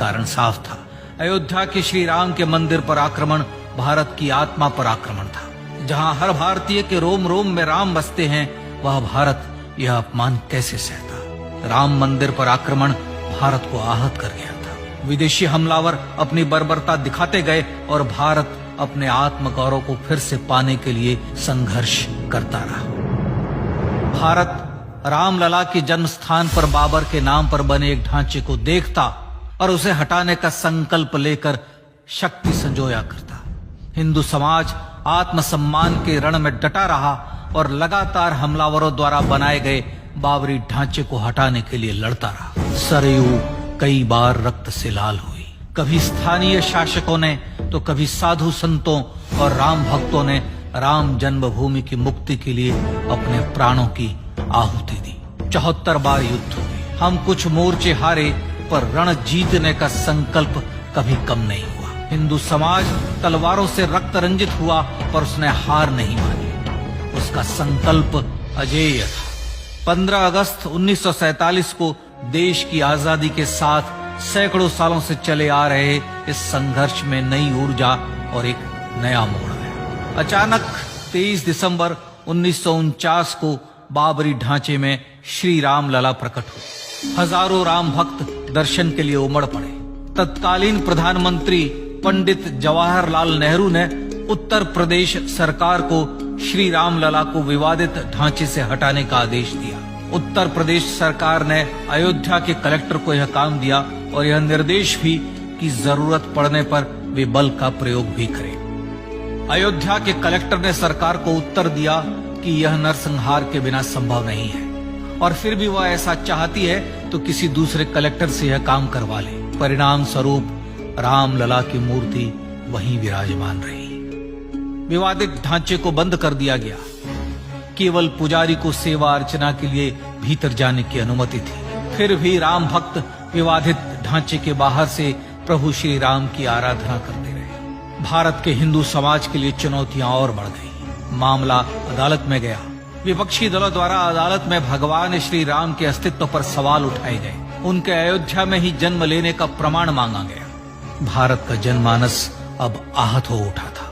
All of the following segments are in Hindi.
कारण साफ था। अयोध्या के श्री राम के मंदिर पर आक्रमण भारत की आत्मा पर आक्रमण था। जहां हर भारतीय के रोम रोम में राम बसते हैं, वह भारत यह अपमान कैसे सहता। राम मंदिर पर आक्रमण भारत को आहत कर गया था। विदेशी हमलावर अपनी बर्बरता दिखाते गए और भारत अपने आत्मगौरव को फिर से पाने के लिए संघर्ष करता रहा। भारत रामलला के जन्म स्थान पर बाबर के नाम पर बने एक ढांचे को देखता और उसे हटाने का संकल्प लेकर शक्ति संजोया करता। हिंदू समाज आत्मसम्मान के रण में डटा रहा और लगातार हमलावरों द्वारा बनाए गए बाबरी ढांचे को हटाने के लिए लड़ता रहा। सरयू कई बार रक्त से लाल हुई। कभी स्थानीय शासकों ने तो कभी साधु संतों और राम भक्तों ने राम जन्मभूमि की मुक्ति के लिए अपने प्राणों की आहुति दी। 74 बार युद्ध हुए। हम कुछ मोर्चे हारे, पर रण जीतने का संकल्प कभी कम नहीं हुआ। हिंदू समाज तलवारों से रक्त रंजित हुआ, पर उसने हार नहीं मानी। उसका संकल्प अजेय था। 15 अगस्त 1947 को देश की आजादी के साथ सैकड़ों सालों से चले आ रहे इस संघर्ष में नई ऊर्जा और एक नया मोड़ आया। अचानक 23 दिसंबर 1949 को बाबरी ढांचे में श्री राम लला प्रकट हुए। हजारों राम भक्त दर्शन के लिए उमड़ पड़े। तत्कालीन प्रधानमंत्री पंडित जवाहरलाल नेहरू ने उत्तर प्रदेश सरकार को श्री राम लला को विवादित ढांचे से हटाने का आदेश दिया। उत्तर प्रदेश सरकार ने अयोध्या के कलेक्टर को यह काम दिया और यह निर्देश भी कि जरूरत पड़ने पर वे बल का प्रयोग भी करें। अयोध्या के कलेक्टर ने सरकार को उत्तर दिया कि यह नरसंहार के बिना संभव नहीं है, और फिर भी वह ऐसा चाहती है तो किसी दूसरे कलेक्टर से यह काम करवा ले। परिणाम स्वरूप रामलला की मूर्ति वहीं विराजमान रही। विवादित ढांचे को बंद कर दिया गया। केवल पुजारी को सेवा अर्चना के लिए भीतर जाने की अनुमति थी। फिर भी राम भक्त विवादित ढांचे के बाहर से प्रभु श्री राम की आराधना करते रहे। भारत के हिंदू समाज के लिए चुनौतियां और बढ़ गई। मामला अदालत में गया। विपक्षी दलों द्वारा अदालत में भगवान श्री राम के अस्तित्व पर सवाल उठाए गए। उनके अयोध्या में ही जन्म लेने का प्रमाण मांगा गया। भारत का जनमानस अब आहत हो उठा था।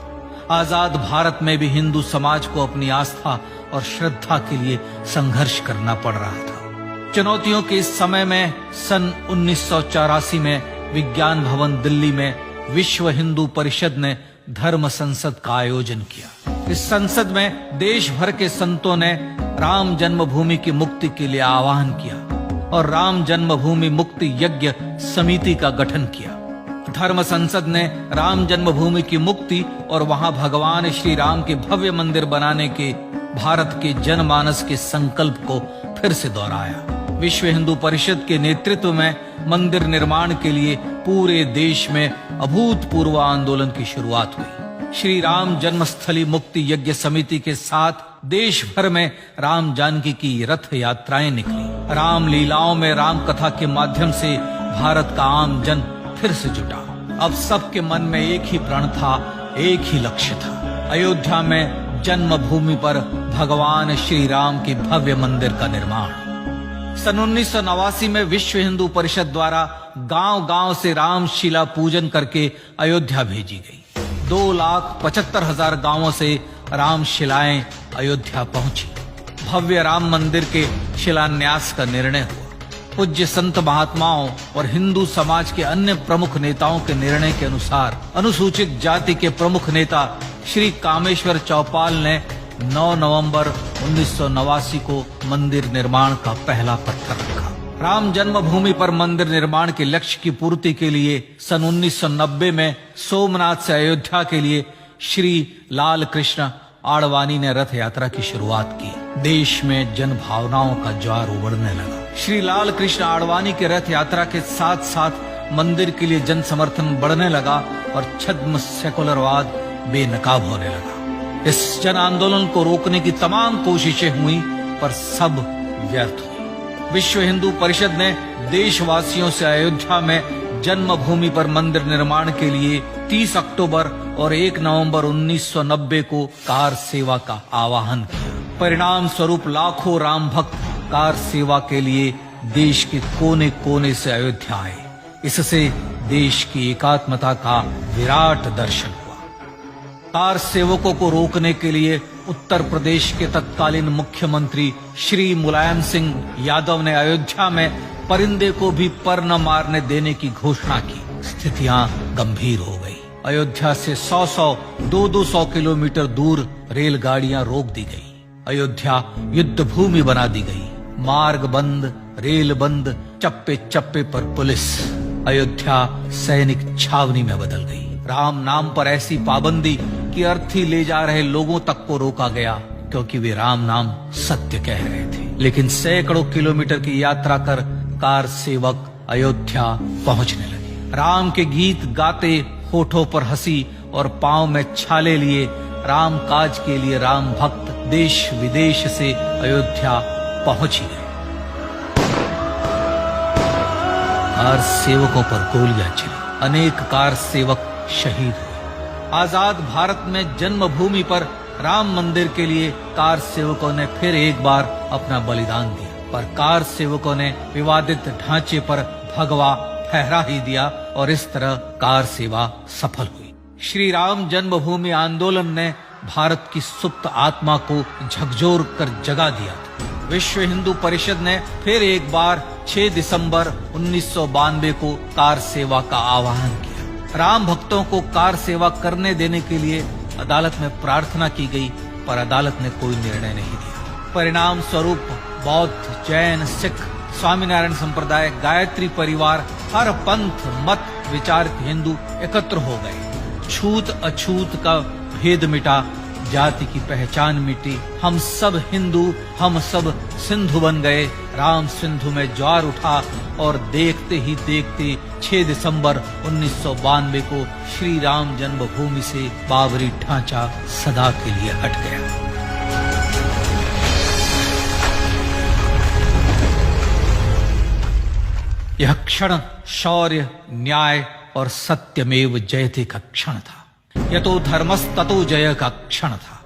आजाद भारत में भी हिंदू समाज को अपनी आस्था और श्रद्धा के लिए संघर्ष करना पड़ रहा था। चुनौतियों के इस समय में सन 1984 में विज्ञान भवन दिल्ली में विश्व हिंदू परिषद ने धर्म संसद का आयोजन किया। इस संसद में देश भर के संतों ने राम जन्मभूमि की मुक्ति के लिए आह्वान किया और राम जन्मभूमि मुक्ति यज्ञ समिति का गठन किया। धर्म संसद ने राम जन्मभूमि की मुक्ति और वहां भगवान श्री राम के भव्य मंदिर बनाने के भारत के जनमानस के संकल्प को फिर से दोहराया। विश्व हिंदू परिषद के नेतृत्व में मंदिर निर्माण के लिए पूरे देश में अभूतपूर्व आंदोलन की शुरुआत हुई। श्री राम जन्मस्थली मुक्ति यज्ञ समिति के साथ देश भर में राम जानकी की रथ यात्राएं निकली। राम लीलाओं में राम कथा के माध्यम से भारत का आम जन फिर से जुटा। अब सबके मन में एक ही प्रण था, एक ही लक्ष्य था। अयोध्या में जन्मभूमि पर भगवान श्री राम के भव्य मंदिर का निर्माण। सन 1989 में विश्व हिंदू परिषद द्वारा गांव-गांव से रामशिला पूजन करके अयोध्या भेजी गई। 2,75,000 गांवों से रामशिलाएं अयोध्या पहुंची। भव्य राम मंदिर के शिलान्यास का निर्णय हुआ। पूज्य संत महात्माओं और हिंदू समाज के अन्य प्रमुख नेताओं के निर्णय के अनुसार अनुसूचित जाति के प्रमुख नेता श्री कामेश्वर चौपाल ने 9 नवंबर 1989 को मंदिर निर्माण का पहला पत्थर रखा। राम जन्मभूमि पर मंदिर निर्माण के लक्ष्य की पूर्ति के लिए सन 1990 में सोमनाथ से अयोध्या के लिए श्री लाल कृष्ण आडवाणी ने रथ यात्रा की शुरुआत की। देश में जन भावनाओं का ज्वार उमड़ने लगा। श्री लाल कृष्ण आडवाणी के रथ यात्रा के साथ साथ मंदिर के लिए जन समर्थन बढ़ने लगा और छद्म सेकुलरवाद बेनकाब होने लगा। इस जन आंदोलन को रोकने की तमाम कोशिशें हुई, पर सब व्यर्थ हुई। विश्व हिंदू परिषद ने देशवासियों से अयोध्या में जन्मभूमि पर मंदिर निर्माण के लिए 30 अक्टूबर और 1 नवंबर 1990 को कार सेवा का आह्वान किया। परिणाम स्वरूप लाखों राम भक्त कार सेवा के लिए देश के कोने कोने से अयोध्या आए। इससे देश की एकात्मता का विराट दर्शन हुआ। कार सेवकों को रोकने के लिए उत्तर प्रदेश के तत्कालीन मुख्यमंत्री श्री मुलायम सिंह यादव ने अयोध्या में परिंदे को भी पर न मारने देने की घोषणा की। स्थितियां गंभीर हो गई। अयोध्या से 200 किलोमीटर दूर रेलगाड़ियां रोक दी गई। अयोध्या युद्ध भूमि बना दी गई। मार्ग बंद, रेल बंद, चप्पे चप्पे पर पुलिस। अयोध्या सैनिक छावनी में बदल गई। राम नाम पर ऐसी पाबंदी कि अर्थी ले जा रहे लोगों तक को रोका गया, क्योंकि वे राम नाम सत्य कह रहे थे। लेकिन सैकड़ों किलोमीटर की यात्रा कर कार सेवक अयोध्या पहुंचने लगे। राम के गीत गाते, होठों पर हंसी और पांव में छाले लिए राम काज के लिए राम भक्त देश विदेश से अयोध्या पहुंच ही गए। कार सेवकों पर गोलियां चली। अनेक कार सेवक शहीद हुए। आजाद भारत में जन्मभूमि पर राम मंदिर के लिए कार सेवकों ने फिर एक बार अपना बलिदान दिया, पर कार सेवकों ने विवादित ढांचे पर भगवा फहरा ही दिया और इस तरह कार सेवा सफल हुई। श्री राम जन्मभूमि आंदोलन ने भारत की सुप्त आत्मा को झकझोर कर जगा दिया था। विश्व हिंदू परिषद ने फिर एक बार 6 दिसंबर 1992 को कार सेवा का आह्वान किया। राम भक्तों को कार सेवा करने देने के लिए अदालत में प्रार्थना की गई, पर अदालत ने कोई निर्णय नहीं दिया। परिणाम स्वरूप बौद्ध, जैन, सिख, स्वामीनारायण संप्रदाय, गायत्री परिवार, हर पंथ मत विचार के हिंदू एकत्र हो गए। छूत अछूत का भेद मिटा, जाति की पहचान मिटी। हम सब हिंदू, हम सब सिंधु बन गए। राम सिंधु में ज्वार उठा और देखते ही देखते 6 दिसंबर 1992 को श्री राम जन्मभूमि से बाबरी ढांचा सदा के लिए हट गया। यह क्षण शौर्य, न्याय और सत्यमेव जयते का क्षण था। यतो धर्मस्ततो जय का क्षण था।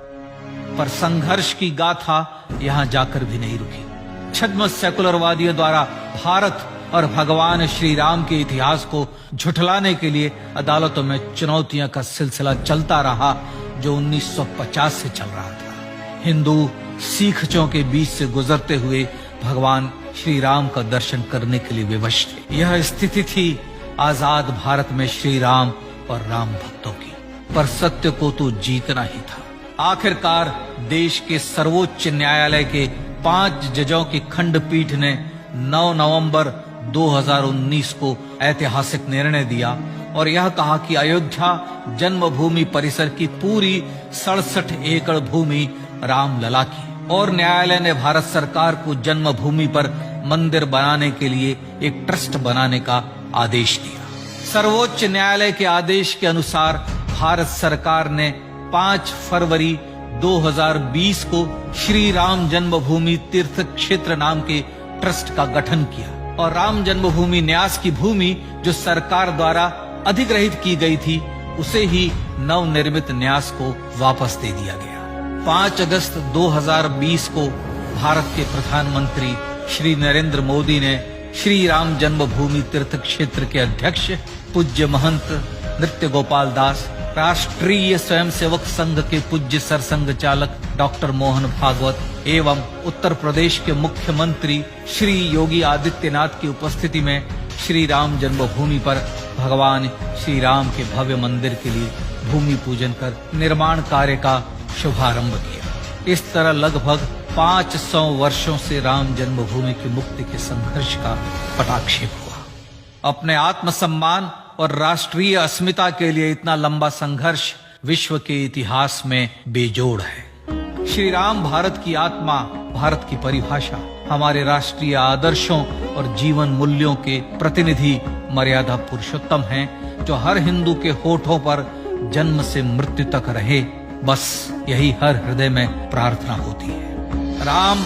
पर संघर्ष की गाथा यहां जाकर भी नहीं रुकी। छद्म सेकुलरवादियों द्वारा भारत और भगवान श्री राम के इतिहास को झुठलाने के लिए अदालतों में चुनौतियों का सिलसिला चलता रहा, जो 1950 से चल रहा था। हिंदू सिखों के बीच से गुजरते हुए भगवान श्री राम का दर्शन करने के लिए विवश थे। यह स्थिति थी आजाद भारत में श्री राम और राम भक्तों की। पर सत्य को तो जीतना ही था। आखिरकार देश के सर्वोच्च न्यायालय के 5 जजों की खंडपीठ ने 9 नवंबर 2019 को ऐतिहासिक निर्णय दिया और यह कहा कि अयोध्या जन्मभूमि परिसर की पूरी 67 एकड़ भूमि रामलला की। और न्यायालय ने भारत सरकार को जन्मभूमि पर मंदिर बनाने के लिए एक ट्रस्ट बनाने का आदेश दिया। सर्वोच्च न्यायालय के आदेश के अनुसार भारत सरकार ने 5 फरवरी 2020 को श्री राम जन्मभूमि तीर्थ क्षेत्र नाम के ट्रस्ट का गठन किया और राम जन्मभूमि न्यास की भूमि जो सरकार द्वारा अधिग्रहित की गई थी, उसे ही नवनिर्मित न्यास को वापस दे दिया गया। 5 अगस्त 2020 को भारत के प्रधानमंत्री श्री नरेंद्र मोदी ने श्री राम जन्मभूमि तीर्थ क्षेत्र के अध्यक्ष पूज्य महंत नृत्य गोपाल दास, राष्ट्रीय स्वयंसेवक संघ के पूज्य सरसंघ चालक डॉक्टर मोहन भागवत एवं उत्तर प्रदेश के मुख्यमंत्री श्री योगी आदित्यनाथ की उपस्थिति में श्री राम जन्मभूमि पर भगवान श्री राम के भव्य मंदिर के लिए भूमि पूजन कर निर्माण कार्य का शुभारंभ किया। इस तरह लगभग 500 वर्षों से राम जन्मभूमि की मुक्ति के संघर्ष का पटाक्षेप हुआ। अपने आत्मसम्मान और राष्ट्रीय अस्मिता के लिए इतना लंबा संघर्ष विश्व के इतिहास में बेजोड़ है। श्री राम भारत की आत्मा, भारत की परिभाषा, हमारे राष्ट्रीय आदर्शों और जीवन मूल्यों के प्रतिनिधि मर्यादा पुरुषोत्तम हैं, जो हर हिंदू के होठों पर जन्म से मृत्यु तक रहे। बस यही हर हृदय में प्रार्थना होती है। राम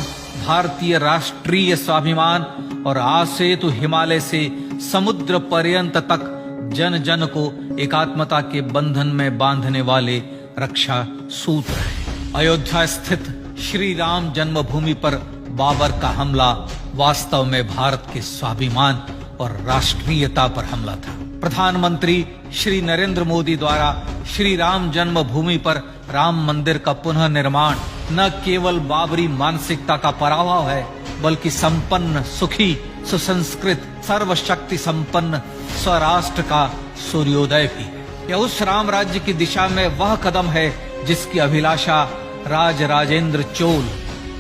भारतीय राष्ट्रीय स्वाभिमान और आसेतु हिमालय से समुद्र पर्यंत तक जन जन को एकात्मता के बंधन में बांधने वाले रक्षा सूत्र है। अयोध्या स्थित श्री राम जन्मभूमि पर बाबर का हमला वास्तव में भारत के स्वाभिमान और राष्ट्रीयता पर हमला था। प्रधानमंत्री श्री नरेंद्र मोदी द्वारा श्री राम जन्मभूमि पर राम मंदिर का पुनः निर्माण न केवल बाबरी मानसिकता का पराभव है, बल्कि संपन्न, सुखी, सुसंस्कृत, सर्वशक्ति संपन्न स्वराष्ट्र का सूर्योदय भी है। यह उस राम राज्य की दिशा में वह कदम है जिसकी अभिलाषा राज राजेंद्र चोल,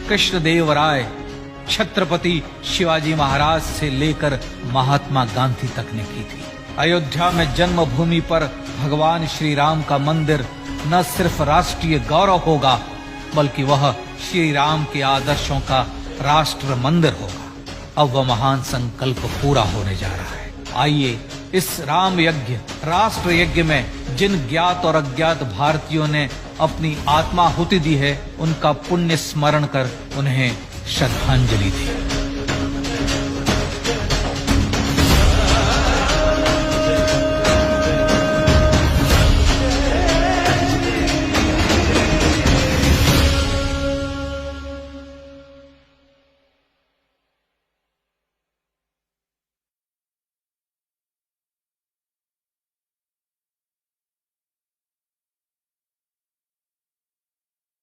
कृष्णदेव राय, छत्रपति शिवाजी महाराज से लेकर महात्मा गांधी तक ने की थी। अयोध्या में जन्मभूमि पर भगवान श्री राम का मंदिर न सिर्फ राष्ट्रीय गौरव होगा, बल्कि वह श्री राम के आदर्शों का राष्ट्र मंदिर होगा। अब वह महान संकल्प पूरा होने जा रहा है। आइए इस राम यज्ञ, राष्ट्र यज्ञ में जिन ज्ञात और अज्ञात भारतीयों ने अपनी आत्माहुति दी है, उनका पुण्य स्मरण कर उन्हें श्रद्धांजलि दी।